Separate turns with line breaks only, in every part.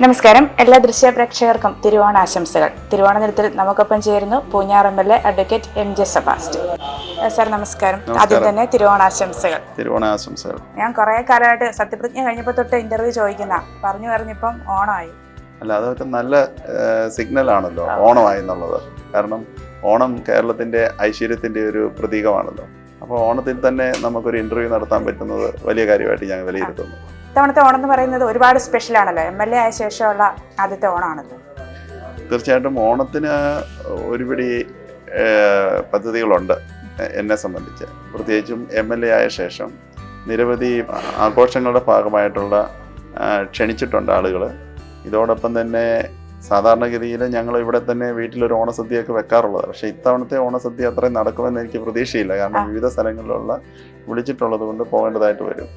നമസ്കാരം. എല്ലാ ദൃശ്യ പ്രേക്ഷകർക്കും തിരുവോണ ആശംസകൾ. തിരുവോണ ദിനത്തിൽ നമുക്കൊപ്പം ചേരുന്നു Poonjar MLA advocate MJ Sebastian. Sir നമസ്കാരം. ആദ്യം തന്നെ തിരുവോണാശംസകൾ.
തിരുവോണാശംസകൾ.
ഞാൻ കുറെ കാലമായിട്ട് സത്യപ്രതിജ്ഞ കഴിഞ്ഞപ്പോൾ തൊട്ട് ഇന്റർവ്യൂ ചോദിക്കുന്ന പറഞ്ഞിപ്പം ഓണമായി.
അല്ല, അതൊക്കെ നല്ല സിഗ്നൽ ആണല്ലോ ഓണമായി എന്നുള്ളത്. കാരണം ഓണം കേരളത്തിന്റെ ഐശ്വര്യത്തിന്റെ ഒരു പ്രതീകമാണല്ലോ. അപ്പോൾ ഓണത്തിൽ തന്നെ നമുക്കൊരു ഇന്റർവ്യൂ നടത്താൻ പറ്റുന്നത് വലിയ കാര്യമായിട്ട് ഞാൻ വിലയിരുത്തുന്നു.
ഇത്തവണത്തെ ഓണം എന്ന് പറയുന്നത് ഒരുപാട് സ്പെഷ്യൽ ആണല്ലോ. MLA ആയ ശേഷമുള്ള ആദ്യത്തെ ഓണമാണല്ലോ.
തീർച്ചയായിട്ടും ഓണത്തിന് ഒരുപിടി പദ്ധതികളുണ്ട് എന്നെ സംബന്ധിച്ച്. പ്രത്യേകിച്ചും MLA ആയ ശേഷം നിരവധി ആഘോഷങ്ങളുടെ ഭാഗമായിട്ടുള്ള ക്ഷണിച്ചിട്ടുണ്ട് ആളുകൾ. ഇതോടൊപ്പം തന്നെ സാധാരണഗതിയിൽ ഞങ്ങൾ ഇവിടെ തന്നെ വീട്ടിലൊരു ഓണസദ്യയൊക്കെ വെക്കാറുള്ളത്. പക്ഷേ ഇത്തവണത്തെ ഓണസദ്യ അത്രയും നടക്കുമെന്ന് എനിക്ക് പ്രതീക്ഷയില്ല. കാരണം വിവിധ സ്ഥലങ്ങളിലുള്ള വിളിച്ചിട്ടുള്ളത് കൊണ്ട് പോകേണ്ടതായിട്ട് വരും.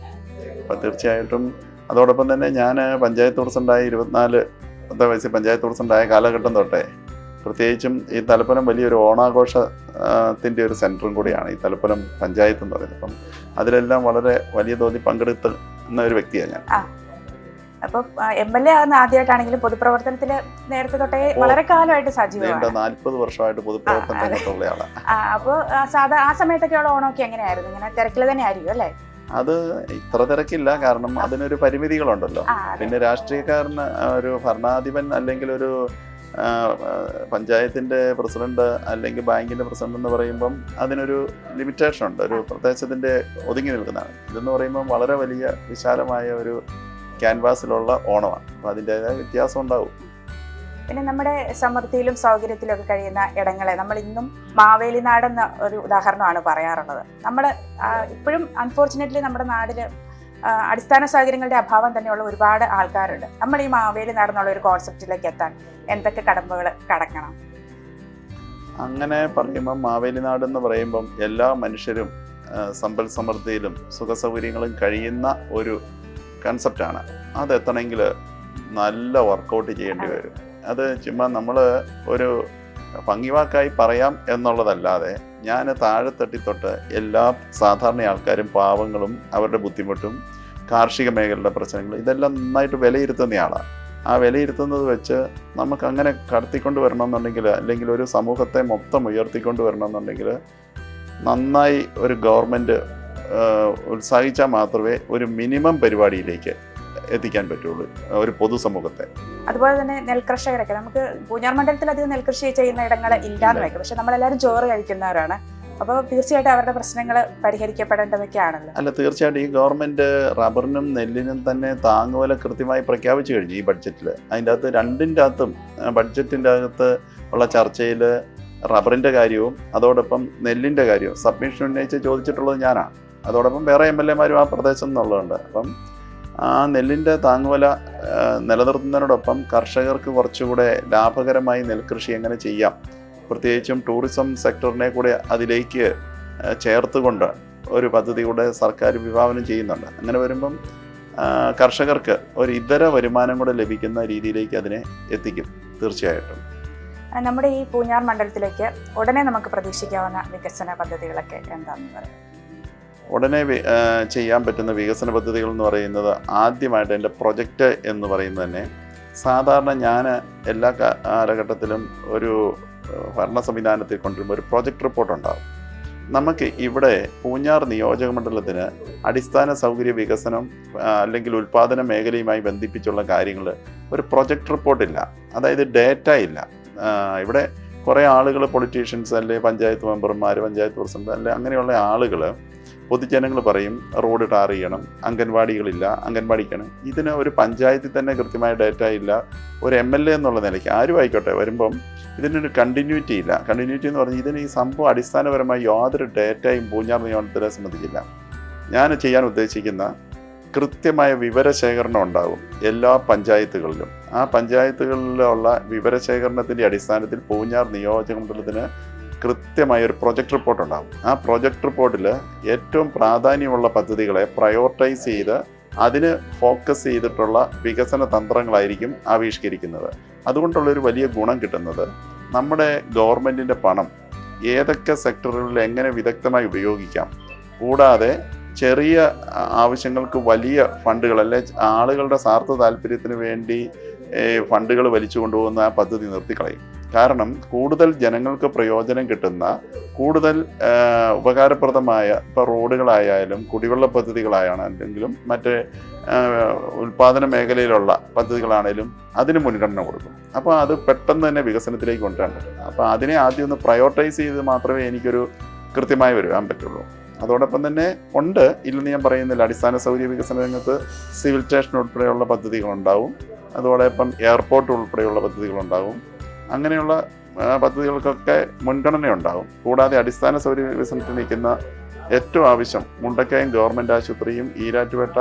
അപ്പം തീർച്ചയായിട്ടും അതോടൊപ്പം തന്നെ ഞാൻ പഞ്ചായത്ത് പ്രസിഡൻ്റായി 24 വയസ്സിൽ പഞ്ചായത്ത് പ്രസിഡൻ്റായ കാലഘട്ടം തൊട്ടേ പ്രത്യേകിച്ചും ഈ തലപ്പലം വലിയൊരു ഓണാഘോഷത്തിൻ്റെ ഒരു സെൻറ്ററും കൂടിയാണ് ഈ തലപ്പലം പഞ്ചായത്ത് എന്ന് പറയുന്നത്. അപ്പം അതിലെല്ലാം വളരെ വലിയ തോതിൽ പങ്കെടുത്തുന്ന ഒരു വ്യക്തിയാണ് ഞാൻ.
അപ്പോൾ MLA ആകുന്ന ആദ്യമായിട്ടാണെങ്കിലും പൊതുപ്രവർത്തനത്തിൽ നേരത്തെ തൊട്ടേ വളരെ കാലമായിട്ട് സജീവമാണ്.
40 വർഷമായിട്ട് പൊതുപ്രവർത്തനം രംഗത്തുള്ളയാളാണ്. അപ്പോൾ
ആ സമയത്തൊക്കെയുള്ള ഓണമൊക്കെ എങ്ങനെയായിരുന്നു? ഇങ്ങനെ തിരക്കിൽ തന്നെ ആയിരിക്കും അല്ലേ?
അത് ഇത്ര തിരക്കില്ല, കാരണം അതിനൊരു പരിമിതികളുണ്ടല്ലോ. പിന്നെ രാഷ്ട്രീയക്കാരന് ഒരു ഭരണാധിപൻ അല്ലെങ്കിൽ ഒരു പഞ്ചായത്തിന്റെ പ്രസിഡന്റ് അല്ലെങ്കിൽ ബാങ്കിന്റെ പ്രസിഡന്റ് എന്ന് പറയുമ്പം അതിനൊരു ലിമിറ്റേഷൻ ഉണ്ട്. ഒരു പ്രദേശത്തിന്റെ ഒതുങ്ങി നിൽക്കുന്നതാണ്. ഇതെന്ന് പറയുമ്പം വളരെ വലിയ വിശാലമായ ഒരു ക്യാൻവാസിലുള്ള ഓണമാണ്. അപ്പം അതിൻ്റെതായ വ്യത്യാസം ഉണ്ടാവും.
പിന്നെ നമ്മുടെ സമൃദ്ധിയിലും സൗകര്യത്തിലും ഒക്കെ കഴിയുന്ന ഇടങ്ങളെ നമ്മൾ ഇന്നും മാവേലി നാടെന്ന ഒരു ഉദാഹരണമാണ് പറയാറുള്ളത്. നമ്മൾ ഇപ്പോഴും അൺഫോർച്ചുനേറ്റ്ലി നമ്മുടെ നാട്ടിൽ അടിസ്ഥാന സൗകര്യങ്ങളുടെ അഭാവം തന്നെയുള്ള ഒരുപാട് ആൾക്കാരുണ്ട്. നമ്മൾ ഈ മാവേലി നാടെന്നുള്ള ഒരു കോൺസെപ്റ്റിലേക്ക് എത്താൻ എന്തൊക്കെ കടമ്പകൾ കടക്കണം?
അങ്ങനെ പറയുമ്പം മാവേലി നാടെന്ന് പറയുമ്പം എല്ലാ മനുഷ്യരും സമ്പൽ സമൃദ്ധിയിലും സുഖസൗകര്യങ്ങളും കഴിയുന്ന ഒരു കൺസെപ്റ്റാണ്. അതെത്തണമെങ്കിൽ നല്ല വർക്കൗട്ട് ചെയ്യേണ്ടി വരും. അത് ചുമ്മാ നമ്മൾ ഒരു ഭംഗിവാക്കായി പറയാം എന്നുള്ളതല്ലാതെ ഞാൻ താഴെത്തട്ടി തൊട്ട് എല്ലാ സാധാരണ ആൾക്കാരും പാവങ്ങളും അവരുടെ ബുദ്ധിമുട്ടും കാർഷിക മേഖലയുടെ പ്രശ്നങ്ങളും ഇതെല്ലാം നന്നായിട്ട് വിലയിരുത്തുന്നയാളാണ്. ആ വിലയിരുത്തുന്നത് വെച്ച് നമുക്ക് അങ്ങനെ കടത്തിക്കൊണ്ട് വരണമെന്നുണ്ടെങ്കിൽ, അല്ലെങ്കിൽ ഒരു സമൂഹത്തെ മൊത്തം ഉയർത്തിക്കൊണ്ട് വരണമെന്നുണ്ടെങ്കിൽ നന്നായി ഒരു ഗവൺമെൻറ് ഉത്സാഹിച്ചാൽ മാത്രമേ ഒരു മിനിമം പരിപാടിയിലേക്ക് എത്തിക്കാൻ പറ്റുള്ളൂ ഒരു പൊതുസമൂഹത്തെ.
അതുപോലെ തന്നെ നെൽകർഷകരൊക്കെ നമുക്ക് പൂഞ്ഞാർ മണ്ഡലത്തിൽ അധികം നെൽകൃഷി ചെയ്യുന്ന ഇടങ്ങൾ ഇല്ലാന്ന് വയ്ക്കും. പക്ഷെ നമ്മളെല്ലാവരും ചോറ് കഴിക്കുന്നവരാണ്. അപ്പോൾ തീർച്ചയായിട്ടും അവരുടെ പ്രശ്നങ്ങൾ പരിഹരിക്കപ്പെടേണ്ടതൊക്കെയാണല്ലോ.
അല്ല, തീർച്ചയായിട്ടും ഈ ഗവൺമെന്റ് റബ്ബറിനും നെല്ലിനും തന്നെ താങ്ങുവില കൃത്യമായി പ്രഖ്യാപിച്ചു കഴിഞ്ഞു ഈ ബഡ്ജറ്റിൽ. അതിൻ്റെ അകത്ത് രണ്ടിൻ്റെ അകത്തും ബഡ്ജറ്റിൻ്റെ അകത്ത് ഉള്ള ചർച്ചയിൽ റബ്ബറിൻ്റെ കാര്യവും അതോടൊപ്പം നെല്ലിൻ്റെ കാര്യവും സബ്മിഷൻ ഉന്നയിച്ച് ചോദിച്ചിട്ടുള്ളത് ഞാനാണ്. അതോടൊപ്പം വേറെ MLA മാരും ആ പ്രദേശം നിന്നുള്ളതുണ്ട്. അപ്പം ആ നെല്ലിൻ്റെ താങ്ങുവില നിലനിർത്തുന്നതിനോടൊപ്പം കർഷകർക്ക് കുറച്ചുകൂടെ ലാഭകരമായി നെൽകൃഷി എങ്ങനെ ചെയ്യാം, പ്രത്യേകിച്ചും ടൂറിസം സെക്ടറിനെ കൂടെ അതിലേക്ക് ചേർത്തുകൊണ്ട് ഒരു പദ്ധതി കൂടെ സർക്കാർ വിഭാവനം ചെയ്യുന്നുണ്ട്. അങ്ങനെ വരുമ്പം കർഷകർക്ക് ഒരു ഇതര വരുമാനം കൂടെ ലഭിക്കുന്ന രീതിയിലേക്ക് അതിനെ എത്തിക്കും. തീർച്ചയായിട്ടും
നമ്മുടെ ഈ പൂഞ്ഞാർ മണ്ഡലത്തിലേക്ക് ഉടനെ നമുക്ക് പ്രതീക്ഷിക്കാവുന്ന വികസന പദ്ധതികളൊക്കെ എന്താണെന്ന് പറയാം?
ഉടനെ ചെയ്യാൻ പറ്റുന്ന വികസന പദ്ധതികൾ എന്ന് പറയുന്നത്, ആദ്യമായിട്ട് എൻ്റെ പ്രൊജക്റ്റ് എന്ന് പറയുന്നത് തന്നെ, സാധാരണ ഞാൻ എല്ലാ കാലഘട്ടത്തിലും ഒരു ഭരണ സംവിധാനത്തിൽ കൊണ്ടുവരുമ്പോൾ ഒരു പ്രൊജക്റ്റ് റിപ്പോർട്ട് ഉണ്ടാകും. നമുക്ക് ഇവിടെ പൂഞ്ഞാർ നിയോജക മണ്ഡലത്തിന് അടിസ്ഥാന സൗകര്യ വികസനം അല്ലെങ്കിൽ ഉൽപ്പാദന മേഖലയുമായി ബന്ധിപ്പിച്ചുള്ള കാര്യങ്ങൾ ഒരു പ്രൊജക്റ്റ് റിപ്പോർട്ടില്ല. അതായത് ഡേറ്റ ഇല്ല. ഇവിടെ കുറേ ആളുകൾ, പൊളിറ്റീഷ്യൻസ് അല്ലെ പഞ്ചായത്ത് മെമ്പർമാർ, പഞ്ചായത്ത് പ്രസിഡന്റ് അല്ലെ അങ്ങനെയുള്ള ആളുകൾ, പൊതുജനങ്ങൾ പറയും റോഡ് ടാർ ചെയ്യണം, അംഗൻവാടികളില്ല, അംഗൻവാടിക്കാണ്. ഇതിന് ഒരു പഞ്ചായത്തിൽ തന്നെ കൃത്യമായ ഡേറ്റ ഇല്ല. ഒരു MLA എന്നുള്ള നിലയ്ക്ക് ആരും ആയിക്കോട്ടെ വരുമ്പം ഇതിനൊരു കണ്ടിന്യൂറ്റി ഇല്ല. കണ്ടിന്യൂറ്റി എന്ന് പറഞ്ഞാൽ ഇതിന് ഈ സംഭവം അടിസ്ഥാനപരമായി യാതൊരു ഡേറ്റയും പൂഞ്ഞാർ നിയോജകത്തെ സംബന്ധിക്കില്ല. ഞാൻ ചെയ്യാൻ ഉദ്ദേശിക്കുന്ന കൃത്യമായ വിവരശേഖരണം ഉണ്ടാകും എല്ലാ പഞ്ചായത്തുകളിലും. ആ പഞ്ചായത്തുകളിലുള്ള വിവരശേഖരണത്തിൻ്റെ അടിസ്ഥാനത്തിൽ പൂഞ്ഞാർ നിയോജക മണ്ഡലത്തിന് കൃത്യമായ ഒരു പ്രൊജക്റ്റ് റിപ്പോർട്ട് ഉണ്ടാകും. ആ പ്രൊജക്റ്റ് റിപ്പോർട്ടിൽ ഏറ്റവും പ്രാധാന്യമുള്ള പദ്ധതികളെ പ്രയോറിറ്റൈസ് ചെയ്ത് അതിന് ഫോക്കസ് ചെയ്തിട്ടുള്ള വികസന തന്ത്രങ്ങളായിരിക്കും ആവിഷ്കരിക്കുന്നത്. അതുകൊണ്ടുള്ളൊരു വലിയ ഗുണം കിട്ടുന്നത്, നമ്മുടെ ഗവൺമെൻറ്റിൻ്റെ പണം ഏതൊക്കെ സെക്ടറുകളിൽ എങ്ങനെ വിദഗ്ധമായി ഉപയോഗിക്കാം, കൂടാതെ ചെറിയ ആവശ്യങ്ങൾക്ക് വലിയ ഫണ്ടുകൾ, അല്ലെ ആളുകളുടെ സ്വാർത്ഥ താല്പര്യത്തിന് വേണ്ടി ഫണ്ടുകൾ വലിച്ചു കൊണ്ടുപോകുന്ന ആ പദ്ധതി നിർത്തിക്കളയും. കാരണം കൂടുതൽ ജനങ്ങൾക്ക് പ്രയോജനം കിട്ടുന്ന, കൂടുതൽ ഉപകാരപ്രദമായ ഇപ്പോൾ റോഡുകളായാലും കുടിവെള്ള പദ്ധതികളായാണെങ്കിലും മറ്റ് ഉൽപാദന മേഖലയിലുള്ള പദ്ധതികളാണേലും അതിന് മുൻഗണന കൊടുക്കും. അപ്പോൾ അത് പെട്ടെന്ന് തന്നെ വികസനത്തിലേക്ക് കൊണ്ടുവരാൻ പറ്റും. അപ്പോൾ അതിനെ ആദ്യം ഒന്ന് പ്രയോറിറ്റൈസ് ചെയ്ത് മാത്രമേ എനിക്കൊരു കൃത്യമായി വരാൻ പറ്റുള്ളൂ. അതോടൊപ്പം തന്നെ ഉണ്ട്, ഇല്ലെന്ന് ഞാൻ പറയുന്നില്ല, അടിസ്ഥാന സൗകര്യ വികസന രംഗത്ത് സിവിൽ സ്റ്റേഷൻ ഉൾപ്പെടെയുള്ള പദ്ധതികളുണ്ടാവും, അതോടൊപ്പം എയർപോർട്ട് ഉൾപ്പെടെയുള്ള പദ്ധതികളുണ്ടാവും. അങ്ങനെയുള്ള പദ്ധതികൾക്കൊക്കെ മുൻഗണനയുണ്ടാവും. കൂടാതെ അടിസ്ഥാന സൗകര്യ വികസനത്തിൽ നിൽക്കുന്ന ഏറ്റവും ആവശ്യം മുണ്ടക്കയം ഗവൺമെൻറ് ആശുപത്രിയും ഈരാറ്റുപേട്ട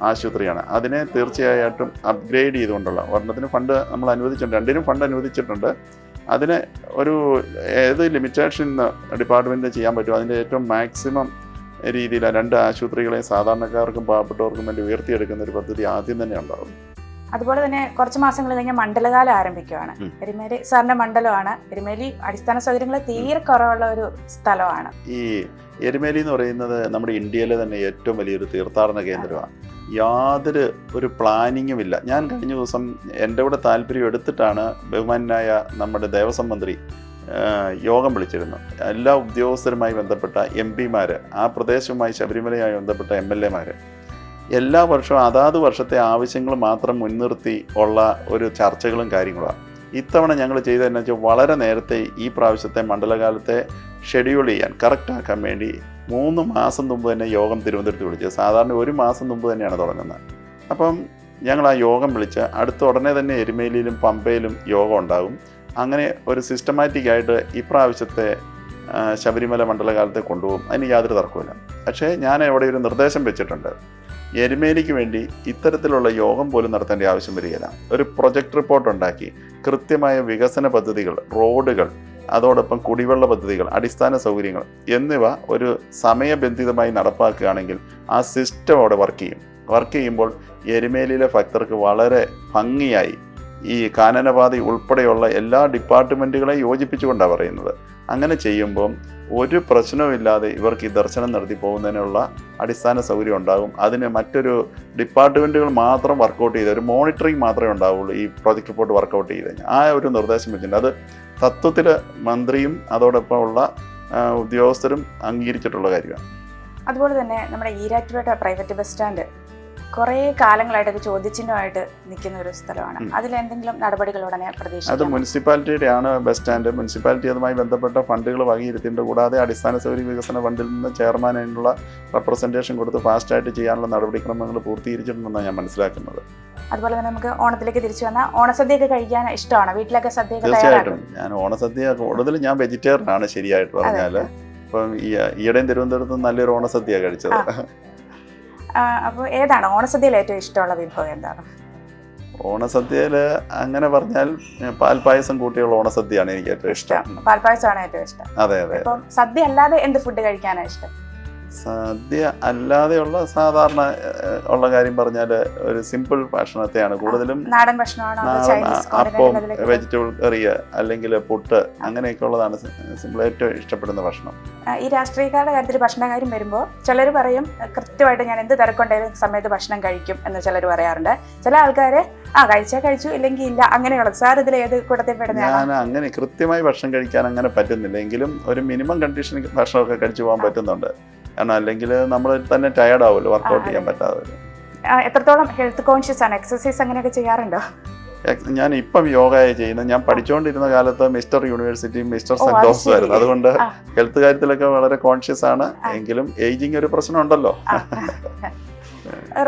ആശുപത്രിയാണ്. അതിനെ തീർച്ചയായിട്ടും അപ്ഗ്രേഡ് ചെയ്തുകൊണ്ടുള്ള ഒരെണ്ണത്തിന് ഫണ്ട് നമ്മൾ അനുവദിച്ചിട്ടുണ്ട്, രണ്ടിനും ഫണ്ട് അനുവദിച്ചിട്ടുണ്ട്. അതിന് ഒരു ഏത് ലിമിറ്റേഷൻ ഡിപ്പാർട്ട്മെൻറ്റ് ചെയ്യാൻ പറ്റുമോ അതിൻ്റെ ഏറ്റവും മാക്സിമം രീതിയിൽ രണ്ട് ആശുപത്രികളെയും സാധാരണക്കാർക്കും പാവപ്പെട്ടവർക്കും വേണ്ടി ഉയർത്തിയെടുക്കുന്ന ഒരു പദ്ധതി ആദ്യം തന്നെ ഉണ്ടാകും.
അതുപോലെ തന്നെ കുറച്ച് മാസങ്ങൾ കഴിഞ്ഞാൽ മണ്ഡലകാലം ആരംഭിക്കുകയാണ്. എരുമേലി സാറിന്റെ മണ്ഡലമാണ്. എരുമേലി അടിസ്ഥാന സൗകര്യങ്ങൾ തീരെ കുറവുള്ള ഒരു സ്ഥലമാണ്.
ഈ എരുമേലി എന്ന് പറയുന്നത് നമ്മുടെ ഇന്ത്യയിലെ തന്നെ ഏറ്റവും വലിയൊരു തീർത്ഥാടന കേന്ദ്രമാണ്. യാതൊരു ഒരു പ്ലാനിങ്ങും ഇല്ല. ഞാൻ കഴിഞ്ഞ ദിവസം എൻ്റെ കൂടെ താല്പര്യം എടുത്തിട്ടാണ് ബഹുമാനായ നമ്മുടെ ദേവസ്വം മന്ത്രി യോഗം വിളിച്ചിരുന്നു. എല്ലാ ഉദ്യോഗസ്ഥരുമായി ബന്ധപ്പെട്ട MP-മാർ, ആ പ്രദേശവുമായി ശബരിമലയുമായി ബന്ധപ്പെട്ട MLA-മാർ എല്ലാ വർഷവും അതാത് വർഷത്തെ ആവശ്യങ്ങൾ മാത്രം മുൻനിർത്തി ഉള്ള ഒരു ചർച്ചകളും കാര്യങ്ങളുമാണ്. ഇത്തവണ ഞങ്ങൾ ചെയ്തതെന്ന് വെച്ചാൽ വളരെ നേരത്തെ ഈ പ്രാവശ്യത്തെ മണ്ഡലകാലത്തെ ഷെഡ്യൂൾ ചെയ്യാൻ, കറക്റ്റാക്കാൻ വേണ്ടി 3 മാസം മുമ്പ് തന്നെ യോഗം തിരുവനന്തപുരത്ത് വിളിച്ചത്. സാധാരണ 1 മാസം മുമ്പ് തന്നെയാണ് തുടങ്ങുന്നത്. അപ്പം ഞങ്ങൾ ആ യോഗം വിളിച്ച് അടുത്ത ഉടനെ തന്നെ എരുമേലിയിലും പമ്പയിലും യോഗം ഉണ്ടാകും. അങ്ങനെ ഒരു സിസ്റ്റമാറ്റിക്കായിട്ട് ഇപ്രാവശ്യത്തെ ശബരിമല മണ്ഡലകാലത്തെ കൊണ്ടുപോകും. അതിന് യാതൊരു തർക്കമില്ല. പക്ഷേ ഞാൻ അവിടെ ഒരു നിർദ്ദേശം വെച്ചിട്ടുണ്ട്. എരുമേലിക്ക് വേണ്ടി ഇത്തരത്തിലുള്ള യോഗം പോലും നടത്തേണ്ട ആവശ്യം വരികയില്ല. ഒരു പ്രൊജക്ട് റിപ്പോർട്ട് ഉണ്ടാക്കി കൃത്യമായ വികസന പദ്ധതികൾ, റോഡുകൾ, അതോടൊപ്പം കുടിവെള്ള പദ്ധതികൾ, അടിസ്ഥാന സൗകര്യങ്ങൾ എന്നിവ ഒരു സമയബന്ധിതമായി നടപ്പാക്കുകയാണെങ്കിൽ ആ സിസ്റ്റം അവിടെ വർക്ക് ചെയ്യുമ്പോൾ എരുമേലിയിലെ ഭക്തർക്ക് വളരെ ഭംഗിയായി ഈ കാനനപാത ഉൾപ്പെടെയുള്ള എല്ലാ ഡിപ്പാർട്ട്മെൻറ്റുകളെയും യോജിപ്പിച്ചുകൊണ്ടാണ് പറയുന്നത്. അങ്ങനെ ചെയ്യുമ്പം ഒരു പ്രശ്നവുമില്ലാതെ ഇവർക്ക് ഈ ദർശനം നടത്തി പോകുന്നതിനുള്ള അടിസ്ഥാന സൗകര്യം ഉണ്ടാകും. അതിന് മറ്റൊരു ഡിപ്പാർട്ട്മെൻറ്റുകൾ മാത്രം വർക്കൗട്ട് ചെയ്ത് ഒരു മോണിറ്ററിങ് മാത്രമേ ഉണ്ടാവുള്ളൂ ഈ പ്രോജക്റ്റ് റിപ്പോർട്ട് വർക്കൗട്ട് ചെയ്ത് കഴിഞ്ഞാൽ. ആ ഒരു നിർദ്ദേശം വെച്ചിട്ടുണ്ട്. അത് തത്വത്തിൽ മന്ത്രിയും അതോടൊപ്പം ഉള്ള ഉദ്യോഗസ്ഥരും അംഗീകരിച്ചിട്ടുള്ള കാര്യമാണ്.
അതുപോലെ തന്നെ നമ്മുടെ ഈരാറ്റുപേട്ട പ്രൈവറ്റ് ബസ് സ്റ്റാൻഡ് കുറേ കാലങ്ങളായിട്ട് ഒരു ചോദ്യചിഹ്നമായിട്ട് നിൽക്കുന്ന ഒരു സ്ഥലമാണ്. അതിലെന്തെങ്കിലും നടപടികൾ ഉടനെ പ്രതീക്ഷിക്കാം?
അത് മുനിസിപ്പാലിറ്റിയുടെ ആണ് ബസ് സ്റ്റാൻഡ്. മുനിസിപ്പാലിറ്റി അതുമായി ബന്ധപ്പെട്ട ഫണ്ടുകൾ വകയിരുത്തിയിട്ടുണ്ട്. കൂടാതെ അടിസ്ഥാന സൗകര്യ വികസന ഫണ്ടിൽ നിന്ന് ചെയർമാനുള്ള റെപ്രസെൻറ്റേഷൻ കൊടുത്ത് ഫാസ്റ്റായിട്ട് ചെയ്യാനുള്ള നടപടിക്രമങ്ങൾ പൂർത്തീകരിച്ചിട്ടുണ്ടെന്നാണ് ഞാൻ മനസ്സിലാക്കുന്നത്.
അതുപോലെ തന്നെ നമുക്ക് ഓണത്തിലേക്ക് തിരിച്ചു വന്നാൽ ഓണസദ്യയൊക്കെ കഴിക്കാൻ ഇഷ്ടമാണ്. വീട്ടിലൊക്കെ സദ്യ?
തീർച്ചയായിട്ടും. ഞാൻ ഓണസദ്യ കൂടുതൽ ഞാൻ വെജിറ്റേറിയൻ ആണ് ശരിയായിട്ട് പറഞ്ഞാൽ. ഇപ്പം ഈയിടെയും തിരുവനന്തപുരത്ത് നല്ലൊരു ഓണസദ്യ കഴിച്ചത്.
അപ്പോൾ ഏതാണ് ഓണസദ്യയിൽ ഏറ്റവും ഇഷ്ടമുള്ള വിഭവം? എന്താണ്
ഓണസദ്യയിൽ അങ്ങനെ പറഞ്ഞാൽ പാൽപ്പായസം കൂട്ടിയുള്ള ഓണസദ്യയാണ് എനിക്ക് ഏറ്റവും ഇഷ്ടം.
പാൽപ്പായസമാണ് ഏറ്റവും ഇഷ്ടം.
അതെ അതെ.
ഇപ്പം സദ്യ അല്ലാതെ എന്ത് ഫുഡ് കഴിക്കാനാണ് ഇഷ്ടം?
സദ്യ അല്ലാതെയുള്ള സാധാരണ ഉള്ള കാര്യം പറഞ്ഞാൽ ഒരു സിമ്പിൾ ഭക്ഷണത്തെയാണ് കൂടുതലും.
നാടൻ ഭക്ഷണമാണോ?
അപ്പം, വെജിറ്റബിൾ കറി അല്ലെങ്കിൽ പുട്ട് അങ്ങനെയൊക്കെ ഉള്ളതാണ് സിമ്പിൾ ഏറ്റവും ഇഷ്ടപ്പെടുന്ന ഭക്ഷണം.
ഈ രാഷ്ട്രീയക്കാരുടെ കാര്യത്തിൽ ഭക്ഷണ കാര്യം വരുമ്പോൾ ചിലർ പറയും കൃത്യമായിട്ട് ഞാൻ എന്ത് തിരക്കുണ്ടായാലും സമയത്ത് ഭക്ഷണം കഴിക്കും എന്ന് ചിലർ പറയാറുണ്ട്. ചില ആൾക്കാർ കഴിച്ചാൽ കഴിച്ചു ഇല്ലെങ്കിൽ ഇല്ല അങ്ങനെയുള്ളത്. സാർ ഇതിൽ ഏത് കൂട്ടത്തിൽ പെടുന്നതാണ്?
ഞാൻ അങ്ങനെ കൃത്യമായി ഭക്ഷണം കഴിക്കാൻ അങ്ങനെ പറ്റുന്നില്ല. എങ്കിലും ഒരു മിനിമം കണ്ടീഷനിൽ ഭക്ഷണമൊക്കെ കഴിച്ചു പോകാൻ പറ്റുന്നുണ്ട്. കാരണം അല്ലെങ്കിൽ നമ്മൾ തന്നെ ടയർഡ് ആവുമല്ലോ വർക്കൗട്ട് ചെയ്യാൻ പറ്റാതെ.
എത്രത്തോളം ഹെൽത്ത് കോൺഷ്യസ് ആണ്? എക്സസൈസ് അങ്ങനെയൊക്കെ ചെയ്യാറുണ്ടോ?
ഞാൻ ഇപ്പം യോഗ ചെയ്യുന്നത്. ഞാൻ പഠിച്ചുകൊണ്ടിരുന്ന കാലത്ത് മിസ്റ്റർ യൂണിവേഴ്സിറ്റിയും മിസ്റ്റർ സെന്റ് ജോസഫ് ആയിരുന്നു. അതുകൊണ്ട് ഹെൽത്ത് കാര്യത്തിലൊക്കെ വളരെ കോൺഷ്യസ് ആണ്. എങ്കിലും ഏജിങ് ഒരു പ്രശ്നമുണ്ടല്ലോ.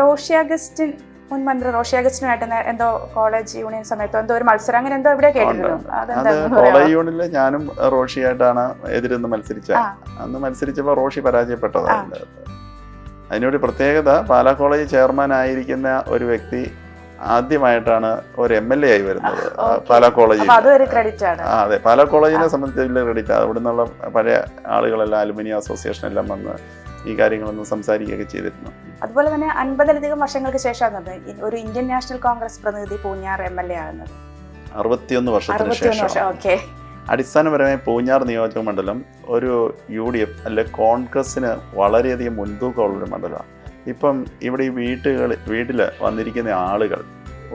റോഷി അഗസ്റ്റിൻ, മുൻ മന്ത്രി റോഷി അഗസ്റ്റിനുമായിട്ട് എന്തോ കോളേജ് യൂണിയൻ സമയത്തോ എന്തോ ഒരു മത്സരം അങ്ങനെ എന്തോ എവിടെ കേട്ടിട്ടുണ്ട്?
അത് കോളേജ് യൂണിയനിൽ ഞാനും റോഷിയായിട്ടാണ് എതിരെന്ന് മത്സരിച്ചത്. അന്ന് മത്സരിച്ചപ്പോൾ റോഷി പരാജയപ്പെട്ടതാണ്. അതിനൊരു പ്രത്യേകത, പാലാ കോളേജ് ചെയർമാൻ ആയിരിക്കുന്ന ഒരു വ്യക്തി ആദ്യമായിട്ടാണ് ഒരു MLA ആയി വരുന്നത് പാലാ കോളേജിൽ. അതെ, പാലാ കോളേജിനെ സംബന്ധിച്ച് വലിയ ക്രെഡിറ്റ്. അവിടെ നിന്നുള്ള പഴയ ആളുകളെല്ലാം അലുമിനിയം അസോസിയേഷൻ എല്ലാം വന്ന് ഈ കാര്യങ്ങളൊന്നും സംസാരിക്കുകയൊക്കെ ചെയ്തിരുന്നു.
അതുപോലെ തന്നെ 50ലധികം വർഷങ്ങൾക്ക് ശേഷമാണ് ഒരു ഇന്ത്യൻ നാഷണൽ കോൺഗ്രസ് പ്രതിനിധി പൂഞ്ഞാർ MLA ആകുന്നത്.
61 വർഷത്തിന് ശേഷം. അടിസ്ഥാനപരമായി പൂഞ്ഞാർ നിയോജക മണ്ഡലം ഒരു UDF അല്ലെ കോൺഗ്രസിന് വളരെയധികം മുൻതൂക്കമുള്ളൊരു മണ്ഡലമാണ്. ഇപ്പം ഇവിടെ ഈ വീട്ടിൽ വന്നിരിക്കുന്ന ആളുകൾ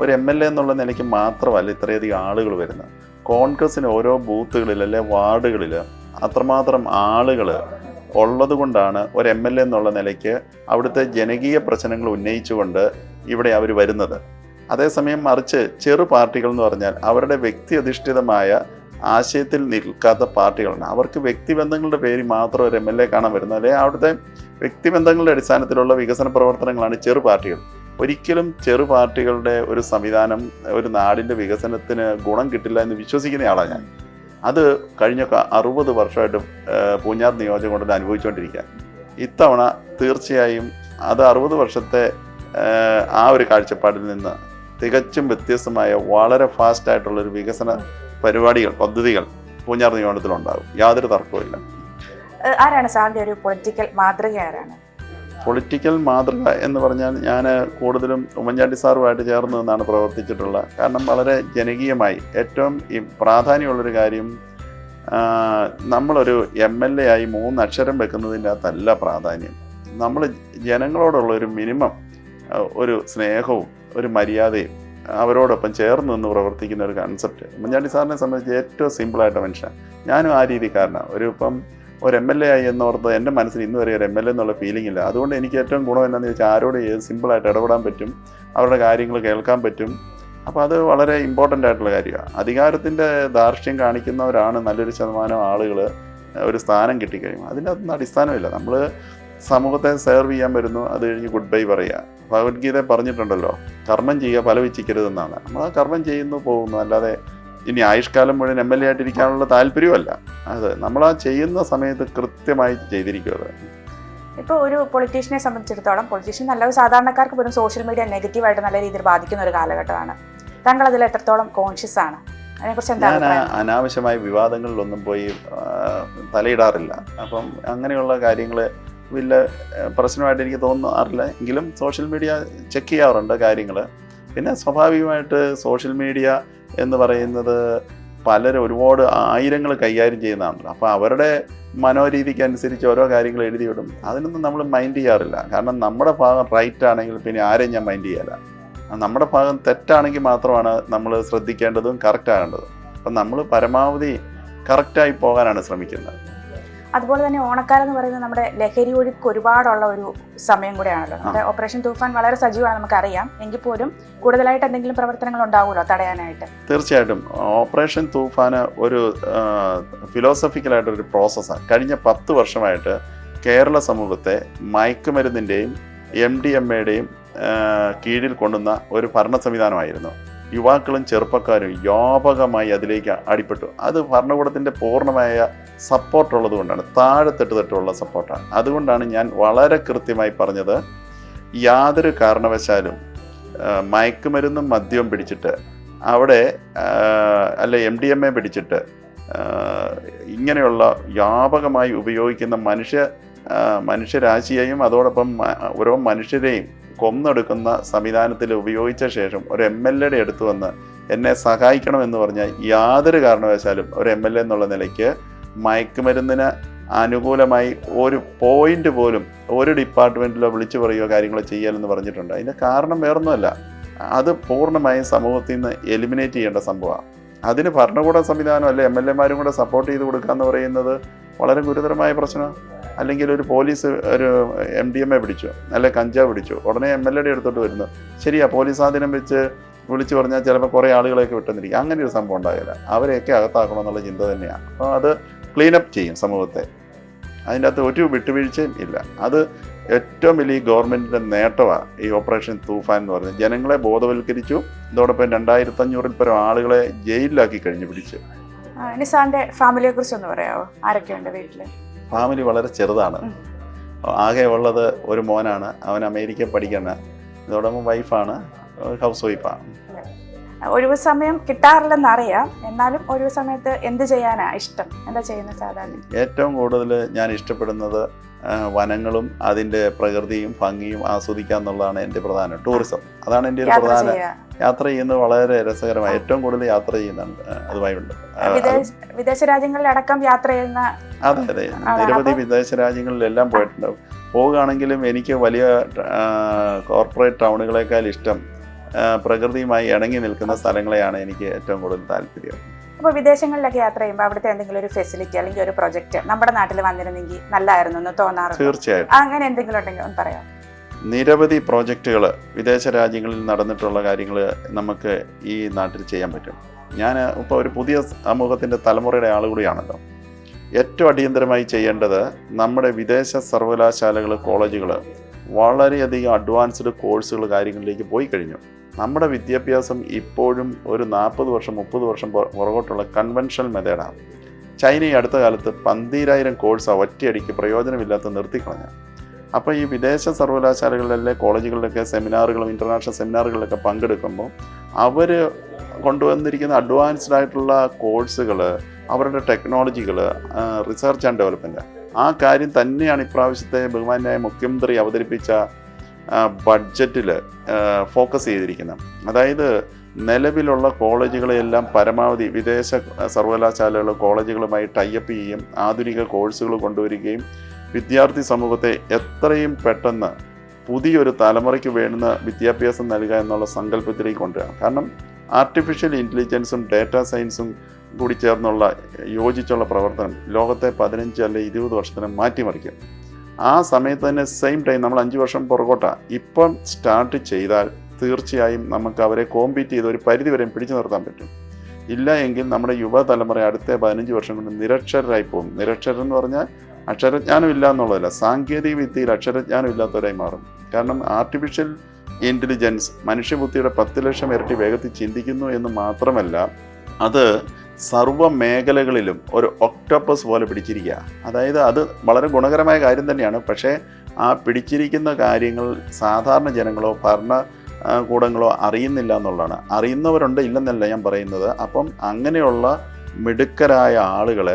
ഒരു MLA എന്നുള്ള നിലയ്ക്ക് മാത്രമല്ല ഇത്രയധികം ആളുകൾ വരുന്നത്. കോൺഗ്രസ്സിന് ഓരോ ബൂത്തുകളിൽ അല്ലെ വാർഡുകളിൽ അത്രമാത്രം ആളുകൾ ഉള്ളത് കൊണ്ടാണ് ഒരു MLA എന്നുള്ള നിലയ്ക്ക് അവിടുത്തെ ജനകീയ പ്രശ്നങ്ങൾ ഉന്നയിച്ചുകൊണ്ട് ഇവിടെ അവർ വരുന്നത്. അതേസമയം മറിച്ച് ചെറു പാർട്ടികൾ എന്ന് പറഞ്ഞാൽ അവരുടെ വ്യക്തി അധിഷ്ഠിതമായ ആശയത്തിൽ നിൽക്കാത്ത പാർട്ടികളാണ്. അവർക്ക് വ്യക്തിബന്ധങ്ങളുടെ പേരിൽ മാത്രം ഒരു MLA കാണാൻ വരുന്നത്. അല്ലെങ്കിൽ അവിടുത്തെ വ്യക്തിബന്ധങ്ങളുടെ അടിസ്ഥാനത്തിലുള്ള വികസന പ്രവർത്തനങ്ങളാണ് ചെറു പാർട്ടികൾ. ഒരിക്കലും ചെറു പാർട്ടികളുടെ ഒരു സംവിധാനം ഒരു നാടിൻ്റെ വികസനത്തിന് ഗുണം കിട്ടില്ല എന്ന് വിശ്വസിക്കുന്ന ആളാണ് ഞാൻ. അത് കഴിഞ്ഞ 60 വർഷമായിട്ട് പൂഞ്ഞാർ നിയോജകമണ്ഡലം അനുഭവിച്ചുകൊണ്ടിരിക്കുക. ഇത്തവണ തീർച്ചയായും അത് 60 വർഷത്തെ ആ ഒരു കാഴ്ചപ്പാടിൽ നിന്ന് തികച്ചും വ്യത്യസ്തമായ വളരെ ഫാസ്റ്റായിട്ടുള്ളൊരു വികസന പദ്ധതികൾ പൂഞ്ഞാർ നിയോജകമണ്ഡലത്തിലുണ്ടാകും. യാതൊരു തർക്കവുമില്ല.
ആരാണ് സാറിൻ്റെ ഒരു പൊളിറ്റിക്കൽ മാതൃക? ആരാണ്
പൊളിറ്റിക്കൽ മാതൃക എന്ന് പറഞ്ഞാൽ ഞാൻ കൂടുതലും ഉമ്മൻചാണ്ടി സാറുമായിട്ട് ചേർന്ന് നിന്നാണ് പ്രവർത്തിച്ചിട്ടുള്ളത്. കാരണം വളരെ ജനകീയമായി ഏറ്റവും പ്രാധാന്യമുള്ളൊരു കാര്യം നമ്മളൊരു MLA ആയി 3 അക്ഷരം വെക്കുന്നതിൻ്റെ അകത്തല്ല പ്രാധാന്യം. നമ്മൾ ജനങ്ങളോടുള്ള ഒരു മിനിമം ഒരു സ്നേഹവും ഒരു മര്യാദയും അവരോടൊപ്പം ചേർന്ന് നിന്ന് പ്രവർത്തിക്കുന്ന ഒരു കൺസെപ്റ്റ് ഉമ്മൻചാണ്ടി സാറിനെ സംബന്ധിച്ച് ഏറ്റവും സിമ്പിളായിട്ട് മനുഷ്യൻ. ഞാനും ആ രീതിക്കാരനാണ്. ഒരു MLA ആയി എന്നോർത്ത് എൻ്റെ മനസ്സിൽ ഇന്ന് വരെ ഒരു MLA എന്നുള്ള ഫീലിംഗ് ഇല്ല. അതുകൊണ്ട് എനിക്ക് ഏറ്റവും ഗുണം എന്താണെന്ന് ചോദിച്ചാൽ ആരോട് സിമ്പിളായിട്ട് ഇടപെടാൻ പറ്റും, അവരുടെ കാര്യങ്ങൾ കേൾക്കാൻ പറ്റും. അപ്പോൾ അത് വളരെ ഇമ്പോർട്ടൻ്റ് ആയിട്ടുള്ള കാര്യമാണ്. അധികാരത്തിൻ്റെ ധാർഷ്ട്യം കാണിക്കുന്നവരാണ് നല്ലൊരു ശതമാനം ആളുകൾ ഒരു സ്ഥാനം കിട്ടിക്കഴിയും. അതിനകത്തൊന്നും അടിസ്ഥാനമില്ല. നമ്മൾ സമൂഹത്തെ സെർവ് ചെയ്യാൻ വരുന്നു, അത് കഴിഞ്ഞ് ഗുഡ് ബൈ പറയുക. ഭഗവത്ഗീത പറഞ്ഞിട്ടുണ്ടല്ലോ, കർമ്മം ചെയ്യുക ഫലം ഇച്ഛിക്കരുതെന്നാണ്. നമ്മൾ ആ കർമ്മം ചെയ്യുന്നു പോകുന്നു, അല്ലാതെ ഇനി ആയുഷ്കാലം മുഴുവൻ MLA ആയിട്ടിരിക്കാനുള്ള താല്പര്യമല്ല. അത് നമ്മൾ ആ ചെയ്യുന്ന സമയത്ത് കൃത്യമായി ചെയ്തിരിക്കുന്നത്.
ഇപ്പോൾ ഒരു പൊളിറ്റീഷ്യനെ സംബന്ധിച്ചിടത്തോളം പൊളിറ്റീഷ്യൻ നല്ല സാധാരണക്കാർക്ക് പോലും സോഷ്യൽ മീഡിയ നെഗറ്റീവായിട്ട് നല്ല രീതിയിൽ ബാധിക്കുന്ന ഒരു കാലഘട്ടമാണ്. താങ്കൾ അതിൽ എത്രത്തോളം കോൺഷ്യസ് ആണ്? അതിനെക്കുറിച്ച് എന്താ?
ഞാൻ അനാവശ്യമായ വിവാദങ്ങളിലൊന്നും പോയി തലയിടാറില്ല. അപ്പം അങ്ങനെയുള്ള കാര്യങ്ങൾ വലിയ പ്രശ്നമായിട്ട് എനിക്ക് തോന്നാറില്ല. എങ്കിലും സോഷ്യൽ മീഡിയ ചെക്ക് ചെയ്യാറുണ്ട് കാര്യങ്ങൾ. പിന്നെ സ്വാഭാവികമായിട്ട് സോഷ്യൽ മീഡിയ എന്ന് പറയുന്നത് പലരും ഒരുപാട് ആയിരങ്ങൾ കൈകാര്യം ചെയ്യുന്നതാണല്ലോ. അപ്പോൾ അവരുടെ മനോരീതിക്ക് അനുസരിച്ച് ഓരോ കാര്യങ്ങൾ എഴുതി വിടും. അതിനൊന്നും നമ്മൾ മൈൻഡ് ചെയ്യാറില്ല. കാരണം നമ്മുടെ ഭാഗം റൈറ്റ് ആണെങ്കിൽ പിന്നെ ആരെയും ഞാൻ മൈൻഡ് ചെയ്യാറില്ല. നമ്മുടെ ഭാഗം തെറ്റാണെങ്കിൽ മാത്രമാണ് നമ്മൾ ശ്രദ്ധിക്കേണ്ടതും കറക്റ്റ് ആകേണ്ടതും. അപ്പം നമ്മൾ പരമാവധി കറക്റ്റായി പോകാനാണ് ശ്രമിക്കുന്നത്.
അതുപോലെ തന്നെ ഓണക്കാലം എന്ന് പറയുന്നത് നമ്മുടെ ലഹരി ഒഴുക്ക് ഒരുപാടുള്ള ഒരു സമയം കൂടെയാണല്ലോ. നമ്മുടെ ഓപ്പറേഷൻ തൂഫാൻ വളരെ സജീവമാണ്, നമുക്കറിയാം. എങ്കിൽ പോലും കൂടുതലായിട്ട് എന്തെങ്കിലും പ്രവർത്തനങ്ങൾ ഉണ്ടാവുമല്ലോ തടയാനായിട്ട്?
തീർച്ചയായിട്ടും ഓപ്പറേഷൻ തൂഫാന് ഒരു ഫിലോസഫിക്കലായിട്ടൊരു പ്രോസസ്സാണ്. കഴിഞ്ഞ 10 വർഷമായിട്ട് കേരള സമൂഹത്തെ മയക്കുമരുന്നിൻ്റെയും MDMAയുടെയും കീഴിൽ കൊണ്ടുവന്ന ഒരു ഭരണ സംവിധാനമായിരുന്നു. യുവാക്കളും ചെറുപ്പക്കാരും വ്യാപകമായി അതിലേക്ക് അടിപ്പെട്ടു. അത് ഭരണകൂടത്തിൻ്റെ പൂർണ്ണമായ സപ്പോർട്ടുള്ളത് കൊണ്ടാണ്, താഴെത്തെട്ടുള്ള സപ്പോർട്ടാണ്. അതുകൊണ്ടാണ് ഞാൻ വളരെ കൃത്യമായി പറഞ്ഞത്, യാതൊരു കാരണവശാലും മയക്കുമരുന്നും മദ്യവും പിടിച്ചിട്ട് അവിടെ അല്ലെ MDMA പിടിച്ചിട്ട് ഇങ്ങനെയുള്ള വ്യാപകമായി ഉപയോഗിക്കുന്ന മനുഷ്യരാശിയെയും അതോടൊപ്പം ഓരോ മനുഷ്യരെയും കൊന്നെടുക്കുന്ന സംവിധാനത്തിൽ ഉപയോഗിച്ച ശേഷം ഒരു MLAയുടെ അടുത്ത് വന്ന് എന്നെ സഹായിക്കണമെന്ന് പറഞ്ഞാൽ യാതൊരു കാരണവശാലും ഒരു MLA എന്നുള്ള നിലയ്ക്ക് മയക്കുമരുന്നിന് അനുകൂലമായി ഒരു പോയിന്റ് പോലും ഒരു ഡിപ്പാർട്ട്മെൻറ്റിലോ വിളിച്ചു പറയുകയോ കാര്യങ്ങളോ ചെയ്യാമെന്ന് പറഞ്ഞിട്ടുണ്ട്. അതിൻ്റെ കാരണം വേറൊന്നുമല്ല, അത് പൂർണ്ണമായും സമൂഹത്തിൽ നിന്ന് എലിമിനേറ്റ് ചെയ്യേണ്ട സംഭവമാണ്. അതിന് ഭരണകൂട സംവിധാനം അല്ലെ MLAമാരും കൂടെ സപ്പോർട്ട് ചെയ്ത് കൊടുക്കുക എന്ന് പറയുന്നത് വളരെ ഗുരുതരമായ പ്രശ്നമാണ്. അല്ലെങ്കിൽ ഒരു പോലീസ് ഒരു MDMA പിടിച്ചു, അല്ലെ കഞ്ചാവ് പിടിച്ചു, ഉടനെ MLAയുടെ അടുത്തോട്ട് വരുന്നു. ശരിയാ, പോലീസ് സ്വാധീനം വെച്ച് വിളിച്ചു പറഞ്ഞാൽ ചിലപ്പോൾ കുറേ ആളുകളെയൊക്കെ വിട്ടെന്നിരിക്കും. അങ്ങനെ ഒരു സംഭവം ഉണ്ടാകില്ല. അവരെയൊക്കെ അകത്താക്കണം എന്നുള്ള ചിന്ത തന്നെയാണ്. അപ്പോൾ അത് ക്ലീനപ്പ് ചെയ്യും സമൂഹത്തെ. അതിൻ്റെ അകത്ത് ഒരു വിട്ടുവീഴ്ചയും ഇല്ല. അത് ഏറ്റവും വലിയ ഗവൺമെൻറ്റിൻ്റെ നേട്ടമാണ് ഈ ഓപ്പറേഷൻ തൂഫാൻ എന്ന് പറയുന്നത്. ജനങ്ങളെ ബോധവൽക്കരിച്ചു, ഇതോടൊപ്പം 2500-ൽ പരം ആളുകളെ ജയിലിലാക്കി കഴിഞ്ഞു പിടിച്ചു.
നിസാറിൻ്റെ ഫാമിലിയെ കുറിച്ചൊന്ന് പറയാമോ? ആരൊക്കെയുണ്ട് വീട്ടിൽ?
ഫാമിലി വളരെ ചെറുതാണ്. ആകെ ഉള്ളത് ഒരു മോനാണ്. അവൻ അമേരിക്കയിൽ പഠിക്കുന്ന. ഇതോടൊപ്പം വൈഫാണ്, ഹൗസ് വൈഫാണ്.
ഒഴിവ് സമയം കിട്ടാറില്ലെന്നറിയാം, എന്നാലും ഒഴിവ് സമയത്ത് എന്ത് ചെയ്യാനാ ഇഷ്ടം? എന്താ ചെയ്യുന്നത് സാധാരണ? ഏറ്റവും
കൂടുതൽ ഞാൻ ഇഷ്ടപ്പെടുന്നത് വനങ്ങളും അതിൻ്റെ പ്രകൃതിയും ഭംഗിയും ആസ്വദിക്കുക എന്നുള്ളതാണ് എൻ്റെ പ്രധാന ടൂറിസം. അതാണ് എൻ്റെ ഒരു പ്രധാന യാത്ര ചെയ്യുന്നത്. വളരെ രസകരമായി ഏറ്റവും കൂടുതൽ യാത്ര ചെയ്യുന്നുണ്ട് അതുമായുണ്ട്.
വിദേശ രാജ്യങ്ങളിലടക്കം യാത്ര ചെയ്യുന്ന?
അതെ അതെ, നിരവധി വിദേശ രാജ്യങ്ങളിലെല്ലാം പോയിട്ടുണ്ട്. പോവുകയാണെങ്കിലും എനിക്ക് വലിയ കോർപ്പറേറ്റ് ടൗണുകളെക്കാൾ ഇഷ്ടം പ്രകൃതിയുമായി ഇണങ്ങി നിൽക്കുന്ന സ്ഥലങ്ങളെയാണ് എനിക്ക് ഏറ്റവും കൂടുതൽ താല്പര്യം.
അപ്പോൾ വിദേശങ്ങളിലൊക്കെ യാത്ര ചെയ്യുമ്പോൾ അവിടുത്തെ എന്തെങ്കിലും ഒരു ഫെസിലിറ്റി അല്ലെങ്കിൽ ഒരു പ്രൊജക്റ്റ് നമ്മുടെ നാട്ടിൽ വന്നിരുന്നെങ്കിൽ നല്ലായിരുന്നു എന്ന് തോന്നാറുണ്ട്?
തീർച്ചയായിട്ടും.
അങ്ങനെ എന്തെങ്കിലും ഉണ്ടെങ്കിൽ ഒന്ന് പറയാം.
നിരവധി പ്രോജക്റ്റുകൾ വിദേശ രാജ്യങ്ങളിൽ നടന്നിട്ടുള്ള കാര്യങ്ങൾ നമുക്ക് ഈ നാട്ടിൽ ചെയ്യാൻ പറ്റും. ഞാൻ ഇപ്പോൾ ഒരു പുതിയ സമൂഹത്തിൻ്റെ തലമുറയുടെ ആൾ കൂടിയാണല്ലോ. ഏറ്റവും അടിയന്തരമായി ചെയ്യേണ്ടത് നമ്മുടെ വിദേശ സർവകലാശാലകൾ, കോളേജുകൾ വളരെയധികം അഡ്വാൻസ്ഡ് കോഴ്സുകൾ കാര്യങ്ങളിലേക്ക് പോയി കഴിഞ്ഞു. നമ്മുടെ വിദ്യാഭ്യാസം ഇപ്പോഴും ഒരു 40 വർഷം 30 വർഷം പുറകോട്ടുള്ള കൺവെൻഷണൽ മെത്തേഡാണ്. ചൈന ഈ അടുത്ത കാലത്ത് 12,000 കോഴ്സ് ഒറ്റയടിക്ക് പ്രയോജനമില്ലാത്ത നിർത്തിക്കളഞ്ഞു. അപ്പോൾ ഈ വിദേശ സർവകലാശാലകളിലെ കോളേജുകളിലൊക്കെ സെമിനാറുകളും ഇൻ്റർനാഷണൽ സെമിനാറുകളിലൊക്കെ പങ്കെടുക്കുമ്പോൾ അവർ കൊണ്ടുവന്നിരിക്കുന്ന അഡ്വാൻസ്ഡ് ആയിട്ടുള്ള കോഴ്സുകൾ, അവരുടെ ടെക്നോളജികൾ, റിസർച്ച് ആൻഡ് ഡെവലപ്മെൻറ്റ്, ആ കാര്യം തന്നെയാണ് ഇപ്രാവശ്യത്തെ ബഹുമാന്യായ മുഖ്യമന്ത്രി അവതരിപ്പിച്ച ബഡ്ജറ്റിൽ ഫോക്കസ് ചെയ്തിരിക്കുന്നത്. അതായത് നിലവിലുള്ള കോളേജുകളെല്ലാം പരമാവധി വിദേശ സർവകലാശാലകൾ കോളേജുകളുമായി ടൈപ്പ് ചെയ്യുകയും ആധുനിക കോഴ്സുകൾ കൊണ്ടുവരികയും വിദ്യാർത്ഥി സമൂഹത്തെ എത്രയും പെട്ടെന്ന് പുതിയൊരു തലമുറയ്ക്ക് വേണ്ടുന്ന വിദ്യാഭ്യാസം നൽകുക എന്നുള്ള സങ്കല്പത്തിലേക്ക് കൊണ്ടുവരാം. കാരണം ആർട്ടിഫിഷ്യൽ ഇൻ്റലിജൻസും ഡാറ്റാ സയൻസും കൂടി ചേർന്നുള്ള യോജിച്ചുള്ള പ്രവർത്തനം ലോകത്തെ 15 അല്ലെങ്കിൽ 20 വർഷത്തിന് മാറ്റിമറിക്കും. ആ സമയത്ത് തന്നെ സെയിം ടൈം നമ്മൾ 5 വർഷം പുറകോട്ടാണ്. ഇപ്പം സ്റ്റാർട്ട് ചെയ്താൽ തീർച്ചയായും നമുക്ക് അവരെ കോമ്പീറ്റ് ചെയ്ത് ഒരു പരിധി വരെ പിടിച്ചു നിർത്താൻ പറ്റും. ഇല്ല എങ്കിൽ നമ്മുടെ യുവതലമുറ അടുത്ത 15 വർഷം കൊണ്ട് നിരക്ഷരരായി പോകും. നിരക്ഷരം എന്ന് പറഞ്ഞാൽ അക്ഷരജ്ഞാനം ഇല്ല എന്നുള്ളതല്ല, സാങ്കേതിക വിദ്യയിൽ അക്ഷരജ്ഞാനം ഇല്ലാത്തവരായി മാറും. കാരണം ആർട്ടിഫിഷ്യൽ ഇൻ്റലിജൻസ് മനുഷ്യബുദ്ധിയുടെ 10 ലക്ഷം ഇരട്ടി വേഗത്തിൽ ചിന്തിക്കുന്നു എന്ന് മാത്രമല്ല, അത് സർവ്വ മേഖലകളിലും ഒരു ഒക്ടോപ്പസ് പോലെ പിടിച്ചിരിക്കുക. അതായത് അത് വളരെ ഗുണകരമായ കാര്യം തന്നെയാണ്. പക്ഷേ ആ പിടിച്ചിരിക്കുന്ന കാര്യങ്ങൾ സാധാരണ ജനങ്ങളോ ഭരണകൂടങ്ങളോ അറിയുന്നില്ല എന്നുള്ളതാണ്. അറിയുന്നവരുണ്ട്, ഇല്ലെന്നല്ല ഞാൻ പറയുന്നത്. അപ്പം അങ്ങനെയുള്ള മിടുക്കരായ ആളുകൾ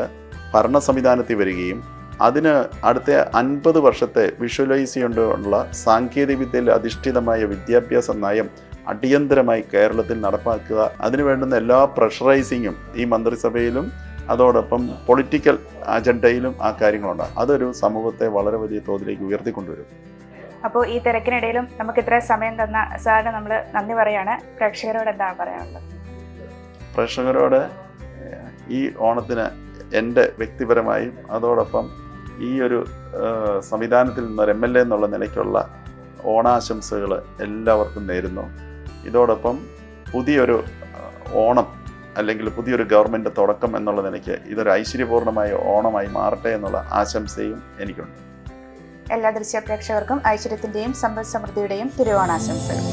ഭരണ സംവിധാനത്തിൽ വരികയും അതിന് അടുത്ത 50 വർഷത്തെ വിഷ്വലൈസ് ചെയ്തുകൊണ്ടുള്ള സാങ്കേതികവിദ്യയിൽ അധിഷ്ഠിതമായ വിദ്യാഭ്യാസ നയം അടിയന്തരമായി കേരളത്തിൽ നടപ്പാക്കുക. അതിനു വേണ്ടുന്ന എല്ലാ പ്രഷറൈസിങ്ങും ഈ മന്ത്രിസഭയിലും അതോടൊപ്പം പൊളിറ്റിക്കൽ അജണ്ടയിലും ആ കാര്യങ്ങളുണ്ട്. അതൊരു സമൂഹത്തെ വളരെ വലിയ തോതിലേക്ക് ഉയർത്തിക്കൊണ്ടുവരും.
അപ്പോൾ ഈ തിരക്കിനിടയിലും നമുക്ക് ഇത്ര സമയം തന്ന സാറിന് നമ്മൾ നന്ദി പറയാണ്. പ്രേക്ഷകരോട് എന്താണ് പറയാനുള്ളത്?
പ്രേക്ഷകരോട് ഈ ഓണത്തിന് എൻ്റെ വ്യക്തിപരമായും അതോടൊപ്പം ഈ ഒരു സംവിധാനത്തിൽ നിന്നൊരു MLA എന്നുള്ള നിലയ്ക്കുള്ള ഓണാശംസകൾ എല്ലാവർക്കും നേരുന്നു. ഇതോടൊപ്പം പുതിയൊരു ഓണം അല്ലെങ്കിൽ പുതിയൊരു ഗവൺമെൻറ് തുടക്കം എന്നുള്ള നിലയ്ക്ക് ഇതൊരു ഐശ്വര്യപൂർണ്ണമായ ഓണമായി മാറട്ടെ എന്നുള്ള ആശംസയും എനിക്കുണ്ട്.
എല്ലാ ദൃശ്യ പ്രേക്ഷകർക്കും ഐശ്വര്യത്തിൻ്റെയും സമ്പദ് സമൃദ്ധിയുടെയും തിരുവോണാശംസകൾ.